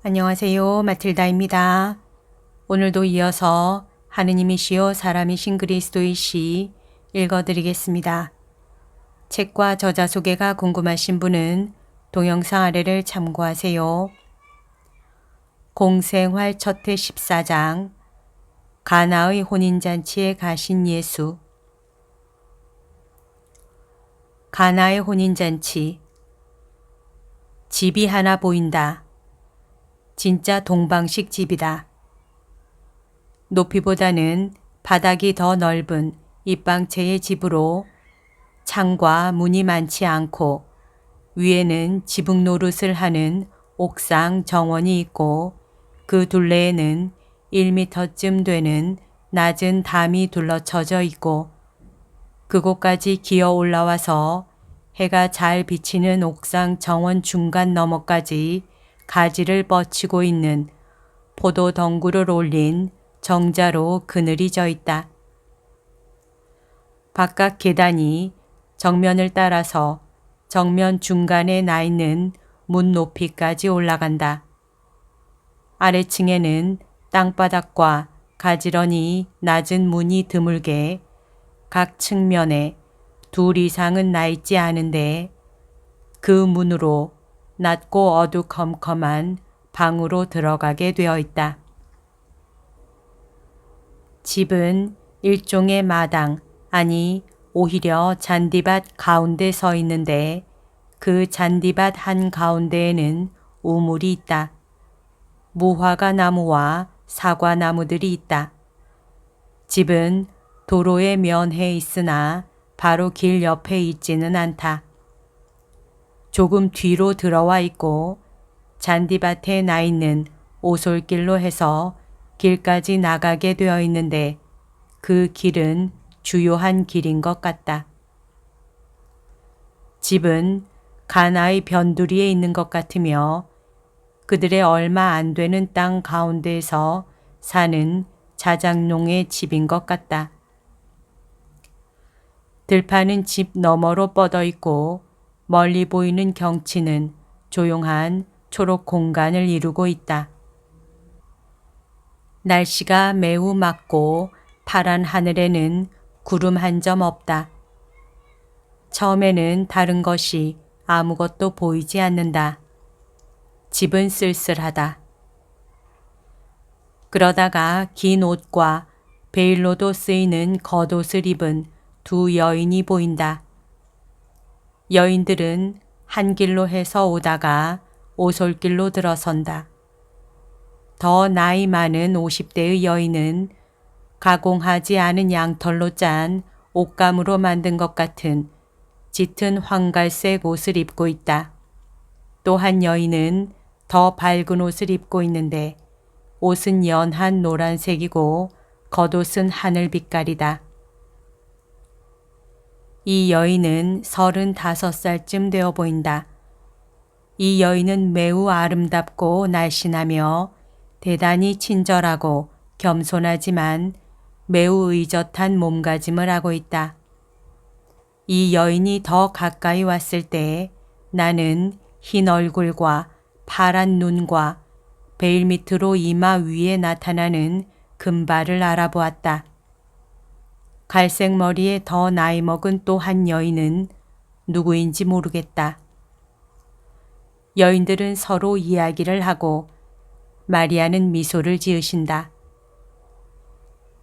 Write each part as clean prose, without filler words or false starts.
안녕하세요. 마틸다입니다. 오늘도 이어서 하느님이시요 사람이신 그리스도이시 읽어드리겠습니다. 책과 저자 소개가 궁금하신 분은 동영상 아래를 참고하세요. 공생활 첫회 14장 가나의 혼인잔치에 가신 예수. 가나의 혼인잔치. 집이 하나 보인다. 진짜 동방식 집이다. 높이보다는 바닥이 더 넓은 입방체의 집으로 창과 문이 많지 않고 위에는 지붕 노릇을 하는 옥상 정원이 있고 그 둘레에는 1미터쯤 되는 낮은 담이 둘러쳐져 있고 그곳까지 기어 올라와서 해가 잘 비치는 옥상 정원 중간 너머까지 가지를 뻗치고 있는 포도 덩굴을 올린 정자로 그늘이 져 있다. 바깥 계단이 정면을 따라서 정면 중간에 나 있는 문 높이까지 올라간다. 아래층에는 땅바닥과 가지런히 낮은 문이 드물게 각 측면에 둘 이상은 나 있지 않은데 그 문으로 낮고 어두컴컴한 방으로 들어가게 되어 있다. 집은 일종의 마당, 아니 오히려 잔디밭 가운데 서 있는데 그 잔디밭 한가운데에는 우물이 있다. 무화과 나무와 사과 나무들이 있다. 집은 도로에 면해 있으나 바로 길 옆에 있지는 않다. 조금 뒤로 들어와 있고 잔디밭에 나 있는 오솔길로 해서 길까지 나가게 되어 있는데 그 길은 주요한 길인 것 같다. 집은 가나의 변두리에 있는 것 같으며 그들의 얼마 안 되는 땅 가운데에서 사는 자작농의 집인 것 같다. 들판은 집 너머로 뻗어 있고 멀리 보이는 경치는 조용한 초록 공간을 이루고 있다. 날씨가 매우 맑고 파란 하늘에는 구름 한 점 없다. 처음에는 다른 것이 아무것도 보이지 않는다. 집은 쓸쓸하다. 그러다가 긴 옷과 베일로도 쓰이는 겉옷을 입은 두 여인이 보인다. 여인들은 한 길로 해서 오다가 오솔길로 들어선다. 더 나이 많은 50대의 여인은 가공하지 않은 양털로 짠 옷감으로 만든 것 같은 짙은 황갈색 옷을 입고 있다. 또 한 여인은 더 밝은 옷을 입고 있는데 옷은 연한 노란색이고 겉옷은 하늘 빛깔이다. 이 여인은 35살쯤 되어 보인다. 이 여인은 매우 아름답고 날씬하며 대단히 친절하고 겸손하지만 매우 의젓한 몸가짐을 하고 있다. 이 여인이 더 가까이 왔을 때 나는 흰 얼굴과 파란 눈과 베일 밑으로 이마 위에 나타나는 금발을 알아보았다. 갈색 머리에 더 나이 먹은 또 한 여인은 누구인지 모르겠다. 여인들은 서로 이야기를 하고 마리아는 미소를 지으신다.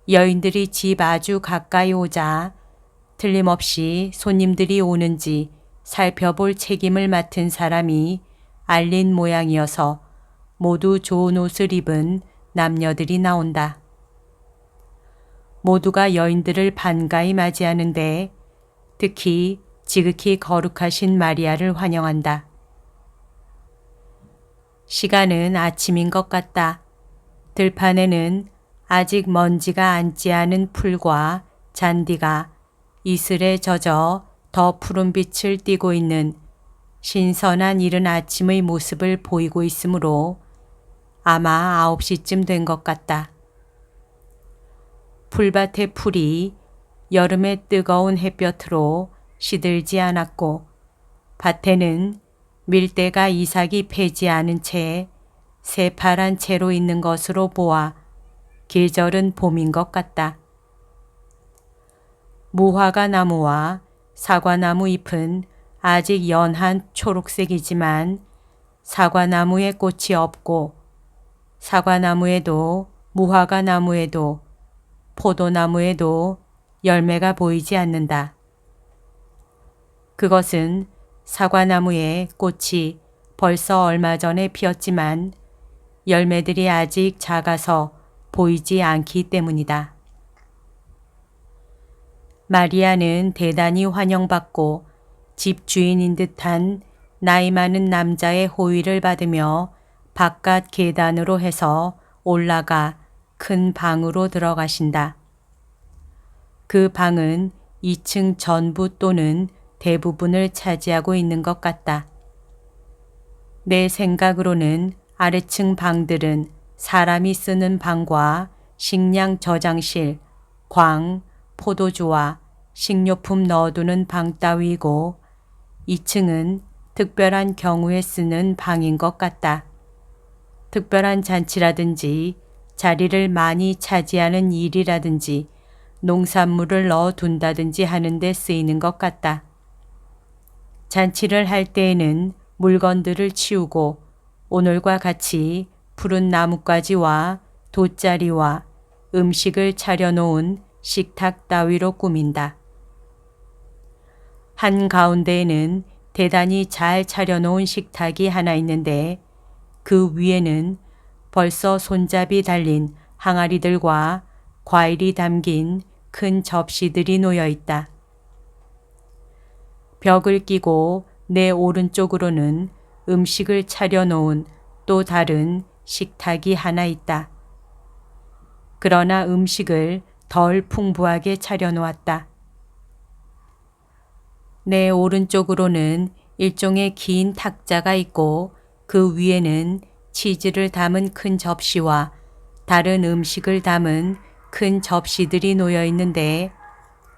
여인들이 집 아주 가까이 오자 틀림없이 손님들이 오는지 살펴볼 책임을 맡은 사람이 알린 모양이어서 모두 좋은 옷을 입은 남녀들이 나온다. 모두가 여인들을 반가이 맞이하는데 특히 지극히 거룩하신 마리아를 환영한다. 시간은 아침인 것 같다. 들판에는 아직 먼지가 앉지 않은 풀과 잔디가 이슬에 젖어 더 푸른 빛을 띠고 있는 신선한 이른 아침의 모습을 보이고 있으므로 아마 9시쯤 된 것 같다. 풀밭의 풀이 여름의 뜨거운 햇볕으로 시들지 않았고 밭에는 밀대가 이삭이 패지 않은 채 새파란 채로 있는 것으로 보아 계절은 봄인 것 같다. 무화과 나무와 사과나무 잎은 아직 연한 초록색이지만 사과나무에 꽃이 없고 사과나무에도 무화과 나무에도 포도나무에도 열매가 보이지 않는다. 그것은 사과나무에 꽃이 벌써 얼마 전에 피었지만 열매들이 아직 작아서 보이지 않기 때문이다. 마리아는 대단히 환영받고 집 주인인 듯한 나이 많은 남자의 호의를 받으며 바깥 계단으로 해서 올라가 큰 방으로 들어가신다. 그 방은 2층 전부 또는 대부분을 차지하고 있는 것 같다. 내 생각으로는 아래층 방들은 사람이 쓰는 방과 식량 저장실, 광, 포도주와 식료품 넣어두는 방 따위이고 2층은 특별한 경우에 쓰는 방인 것 같다. 특별한 잔치라든지 자리를 많이 차지하는 일이라든지 농산물을 넣어둔다든지 하는 데 쓰이는 것 같다. 잔치를 할 때에는 물건들을 치우고 오늘과 같이 푸른 나뭇가지와 돗자리와 음식을 차려놓은 식탁 따위로 꾸민다. 한가운데에는 대단히 잘 차려놓은 식탁이 하나 있는데 그 위에는 벌써 손잡이 달린 항아리들과 과일이 담긴 큰 접시들이 놓여 있다. 벽을 끼고 내 오른쪽으로는 음식을 차려놓은 또 다른 식탁이 하나 있다. 그러나 음식을 덜 풍부하게 차려놓았다. 내 오른쪽으로는 일종의 긴 탁자가 있고 그 위에는 치즈를 담은 큰 접시와 다른 음식을 담은 큰 접시들이 놓여 있는데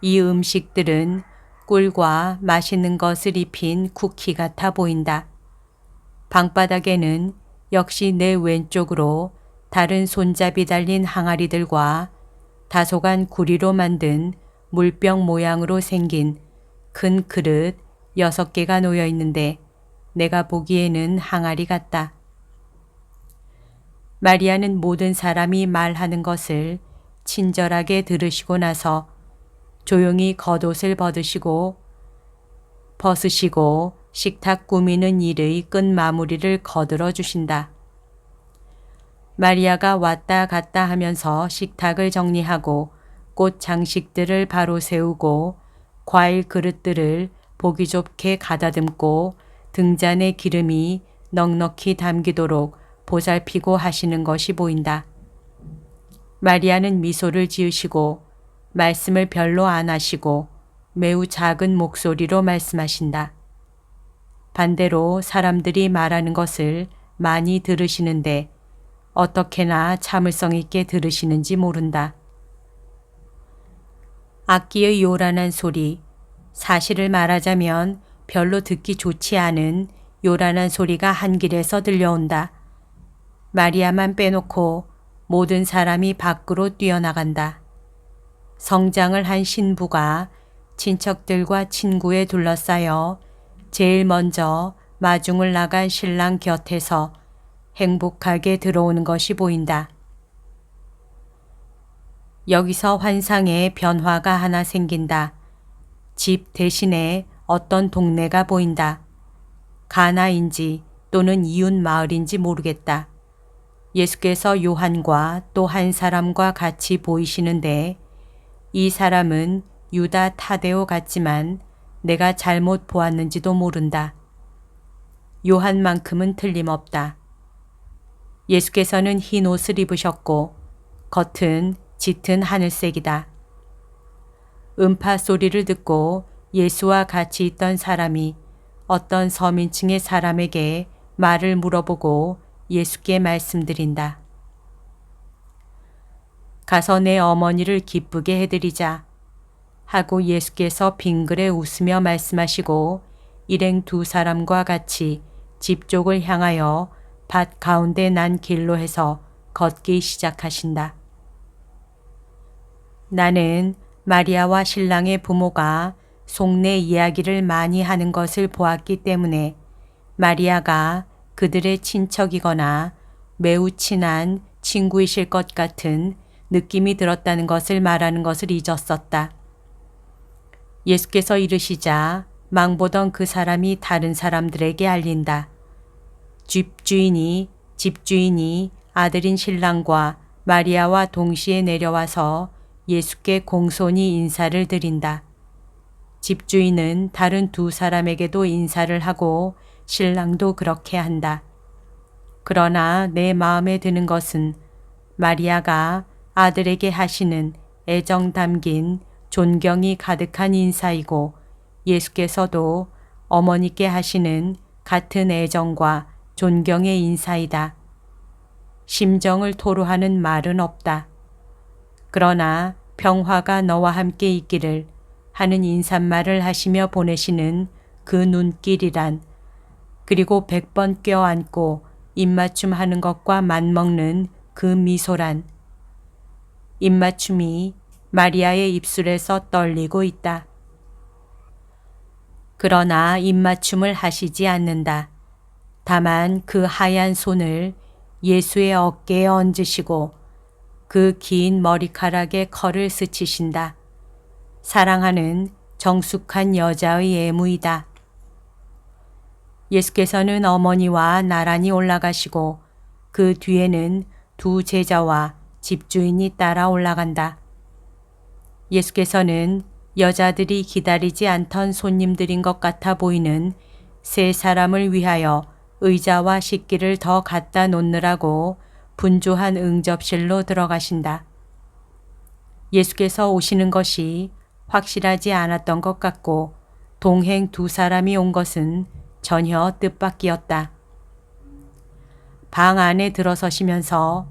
이 음식들은 꿀과 맛있는 것을 입힌 쿠키 같아 보인다. 방바닥에는 역시 내 왼쪽으로 다른 손잡이 달린 항아리들과 다소간 구리로 만든 물병 모양으로 생긴 큰 그릇 6개가 놓여 있는데 내가 보기에는 항아리 같다. 마리아는 모든 사람이 말하는 것을 친절하게 들으시고 나서 조용히 겉옷을 벗으시고 식탁 꾸미는 일의 끝마무리를 거들어 주신다. 마리아가 왔다 갔다 하면서 식탁을 정리하고 꽃 장식들을 바로 세우고 과일 그릇들을 보기 좋게 가다듬고 등잔에 기름이 넉넉히 담기도록 보살피고 하시는 것이 보인다. 마리아는 미소를 지으시고 말씀을 별로 안 하시고 매우 작은 목소리로 말씀하신다. 반대로 사람들이 말하는 것을 많이 들으시는데 어떻게나 참을성 있게 들으시는지 모른다. 악기의 요란한 소리, 사실을 말하자면 별로 듣기 좋지 않은 요란한 소리가 한 길에서 들려온다. 마리아만 빼놓고 모든 사람이 밖으로 뛰어나간다. 성장을 한 신부가 친척들과 친구에 둘러싸여 제일 먼저 마중을 나간 신랑 곁에서 행복하게 들어오는 것이 보인다. 여기서 환상의 변화가 하나 생긴다. 집 대신에 어떤 동네가 보인다. 가나인지 또는 이웃 마을인지 모르겠다. 예수께서 요한과 또 한 사람과 같이 보이시는데 이 사람은 유다 타데오 같지만 내가 잘못 보았는지도 모른다. 요한만큼은 틀림없다. 예수께서는 흰 옷을 입으셨고 겉은 짙은 하늘색이다. 음파 소리를 듣고 예수와 같이 있던 사람이 어떤 서민층의 사람에게 말을 물어보고 예수께 말씀드린다. 가서 내 어머니를 기쁘게 해드리자 하고 예수께서 빙그레 웃으며 말씀하시고 일행 두 사람과 같이 집 쪽을 향하여 밭 가운데 난 길로 해서 걷기 시작하신다. 나는 마리아와 신랑의 부모가 속내 이야기를 많이 하는 것을 보았기 때문에 마리아가 그들의 친척이거나 매우 친한 친구이실 것 같은 느낌이 들었다는 것을 말하는 것을 잊었었다. 예수께서 이르시자 망보던 그 사람이 다른 사람들에게 알린다. 집주인이 아들인 신랑과 마리아와 동시에 내려와서 예수께 공손히 인사를 드린다. 집주인은 다른 두 사람에게도 인사를 하고 신랑도 그렇게 한다. 그러나 내 마음에 드는 것은 마리아가 아들에게 하시는 애정 담긴 존경이 가득한 인사이고 예수께서도 어머니께 하시는 같은 애정과 존경의 인사이다. 심정을 토로하는 말은 없다. 그러나 평화가 너와 함께 있기를 하는 인사말을 하시며 보내시는 그 눈길이란, 그리고 100번 껴안고 입맞춤 하는 것과 맞먹는 그 미소란, 입맞춤이 마리아의 입술에서 떨리고 있다. 그러나 입맞춤을 하시지 않는다. 다만 그 하얀 손을 예수의 어깨에 얹으시고 그 긴 머리카락에 컬을 스치신다. 사랑하는 정숙한 여자의 예무이다. 예수께서는 어머니와 나란히 올라가시고 그 뒤에는 두 제자와 집주인이 따라 올라간다. 예수께서는 여자들이 기다리지 않던 손님들인 것 같아 보이는 세 사람을 위하여 의자와 식기를 더 갖다 놓느라고 분주한 응접실로 들어가신다. 예수께서 오시는 것이 확실하지 않았던 것 같고 동행 두 사람이 온 것은 전혀 뜻밖이었다. 방 안에 들어서시면서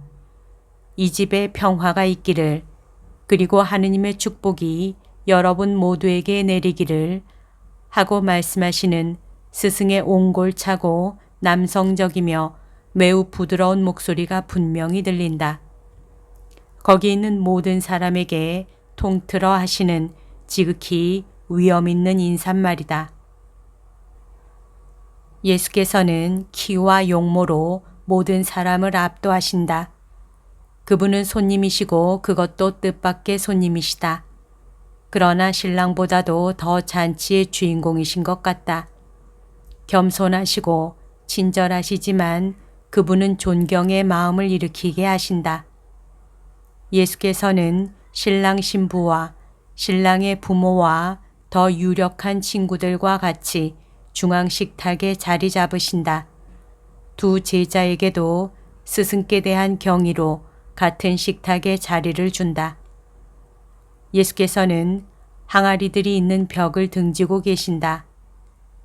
이 집에 평화가 있기를, 그리고 하느님의 축복이 여러분 모두에게 내리기를 하고 말씀하시는 스승의 옹골차고 남성적이며 매우 부드러운 목소리가 분명히 들린다. 거기 있는 모든 사람에게 통틀어 하시는 지극히 위엄 있는 인사말이다. 예수께서는 키와 용모로 모든 사람을 압도하신다. 그분은 손님이시고 그것도 뜻밖의 손님이시다. 그러나 신랑보다도 더 잔치의 주인공이신 것 같다. 겸손하시고 친절하시지만 그분은 존경의 마음을 일으키게 하신다. 예수께서는 신랑 신부와 신랑의 부모와 더 유력한 친구들과 같이 중앙 식탁에 자리 잡으신다. 두 제자에게도 스승께 대한 경의로 같은 식탁에 자리를 준다. 예수께서는 항아리들이 있는 벽을 등지고 계신다.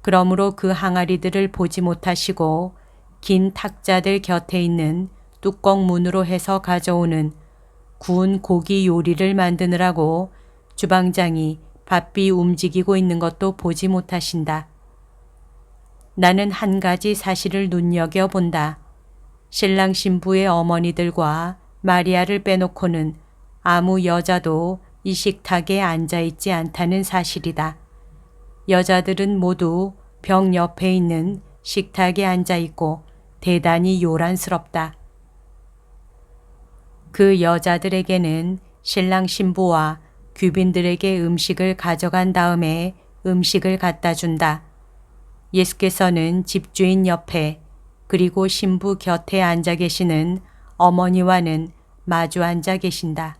그러므로 그 항아리들을 보지 못하시고 긴 탁자들 곁에 있는 뚜껑 문으로 해서 가져오는 구운 고기 요리를 만드느라고 주방장이 바삐 움직이고 있는 것도 보지 못하신다. 나는 한 가지 사실을 눈여겨본다. 신랑 신부의 어머니들과 마리아를 빼놓고는 아무 여자도 이 식탁에 앉아있지 않다는 사실이다. 여자들은 모두 벽 옆에 있는 식탁에 앉아있고 대단히 요란스럽다. 그 여자들에게는 신랑 신부와 귀빈들에게 음식을 가져간 다음에 음식을 갖다 준다. 예수께서는 집주인 옆에 그리고 신부 곁에 앉아 계시는 어머니와는 마주 앉아 계신다.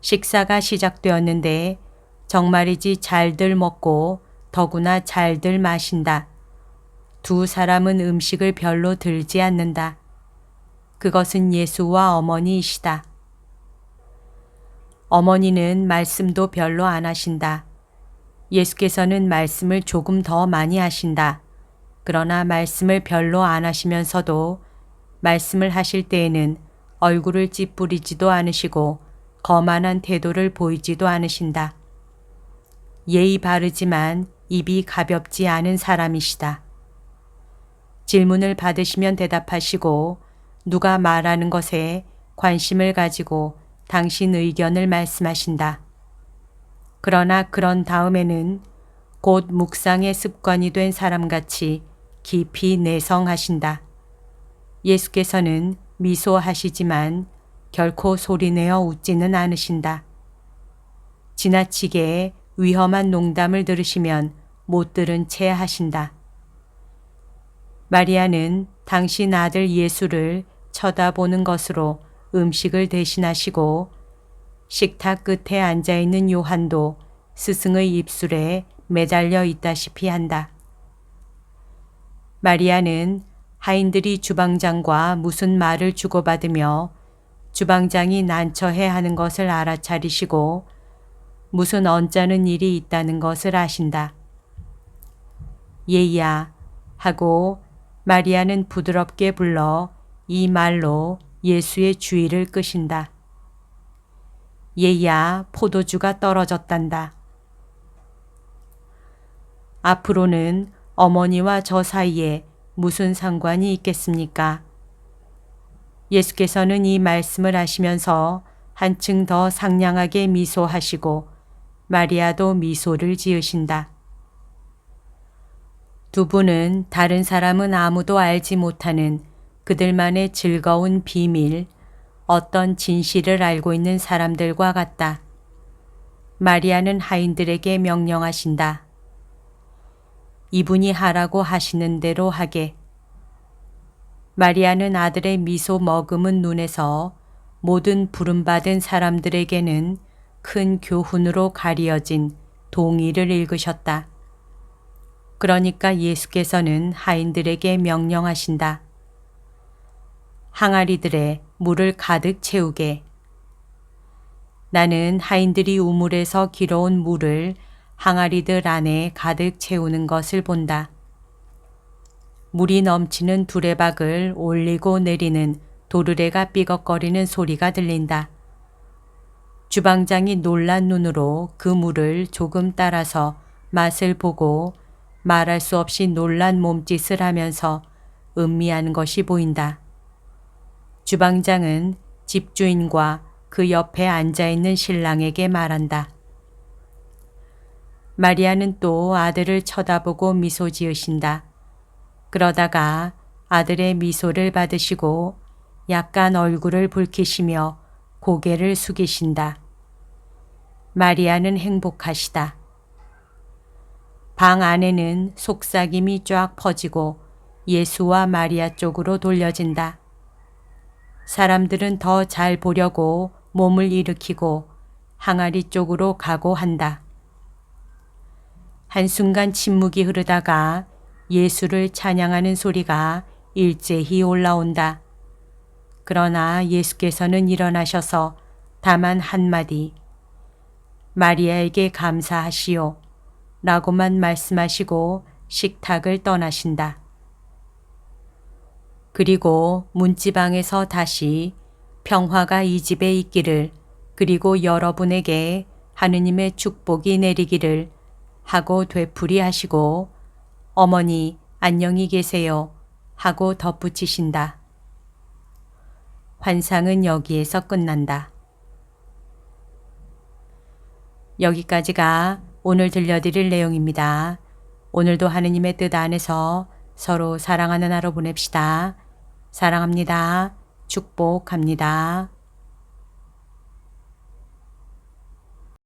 식사가 시작되었는데 정말이지 잘들 먹고 더구나 잘들 마신다. 두 사람은 음식을 별로 들지 않는다. 그것은 예수와 어머니이시다. 어머니는 말씀도 별로 안 하신다. 예수께서는 말씀을 조금 더 많이 하신다. 그러나 말씀을 별로 안 하시면서도 말씀을 하실 때에는 얼굴을 찌푸리지도 않으시고 거만한 태도를 보이지도 않으신다. 예의 바르지만 입이 가볍지 않은 사람이시다. 질문을 받으시면 대답하시고 누가 말하는 것에 관심을 가지고 당신 의견을 말씀하신다. 그러나 그런 다음에는 곧 묵상의 습관이 된 사람같이 깊이 내성하신다. 예수께서는 미소하시지만 결코 소리내어 웃지는 않으신다. 지나치게 위험한 농담을 들으시면 못 들은 채 하신다. 마리아는 당신 아들 예수를 쳐다보는 것으로 음식을 대신하시고 식탁 끝에 앉아있는 요한도 스승의 입술에 매달려 있다시피 한다. 마리아는 하인들이 주방장과 무슨 말을 주고받으며 주방장이 난처해 하는 것을 알아차리시고 무슨 언짢은 일이 있다는 것을 아신다. 얘야 하고 마리아는 부드럽게 불러 이 말로 예수의 주의를 끄신다. 얘야 포도주가 떨어졌단다. 앞으로는 어머니와 저 사이에 무슨 상관이 있겠습니까? 예수께서는 이 말씀을 하시면서 한층 더 상냥하게 미소하시고 마리아도 미소를 지으신다. 두 분은 다른 사람은 아무도 알지 못하는 그들만의 즐거운 비밀, 어떤 진실을 알고 있는 사람들과 같다. 마리아는 하인들에게 명령하신다. 이분이 하라고 하시는 대로 하게. 마리아는 아들의 미소 머금은 눈에서 모든 부름받은 사람들에게는 큰 교훈으로 가리어진 동의를 읽으셨다. 그러니까 예수께서는 하인들에게 명령하신다. 항아리들에 물을 가득 채우게. 나는 하인들이 우물에서 길어온 물을 항아리들 안에 가득 채우는 것을 본다. 물이 넘치는 두레박을 올리고 내리는 도르래가 삐걱거리는 소리가 들린다. 주방장이 놀란 눈으로 그 물을 조금 따라서 맛을 보고 말할 수 없이 놀란 몸짓을 하면서 음미하는 것이 보인다. 주방장은 집주인과 그 옆에 앉아있는 신랑에게 말한다. 마리아는 또 아들을 쳐다보고 미소 지으신다. 그러다가 아들의 미소를 받으시고 약간 얼굴을 붉히시며 고개를 숙이신다. 마리아는 행복하시다. 방 안에는 속삭임이 쫙 퍼지고 예수와 마리아 쪽으로 돌려진다. 사람들은 더 잘 보려고 몸을 일으키고 항아리 쪽으로 가고 한다. 한순간 침묵이 흐르다가 예수를 찬양하는 소리가 일제히 올라온다. 그러나 예수께서는 일어나셔서 다만 한마디 마리아에게 감사하시오 라고만 말씀하시고 식탁을 떠나신다. 그리고 문지방에서 다시 평화가 이 집에 있기를 그리고 여러분에게 하느님의 축복이 내리기를 하고 되풀이하시고 어머니 안녕히 계세요 하고 덧붙이신다. 환상은 여기에서 끝난다. 여기까지가 오늘 들려드릴 내용입니다. 오늘도 하느님의 뜻 안에서 서로 사랑하는 하루 보냅시다. 사랑합니다. 축복합니다.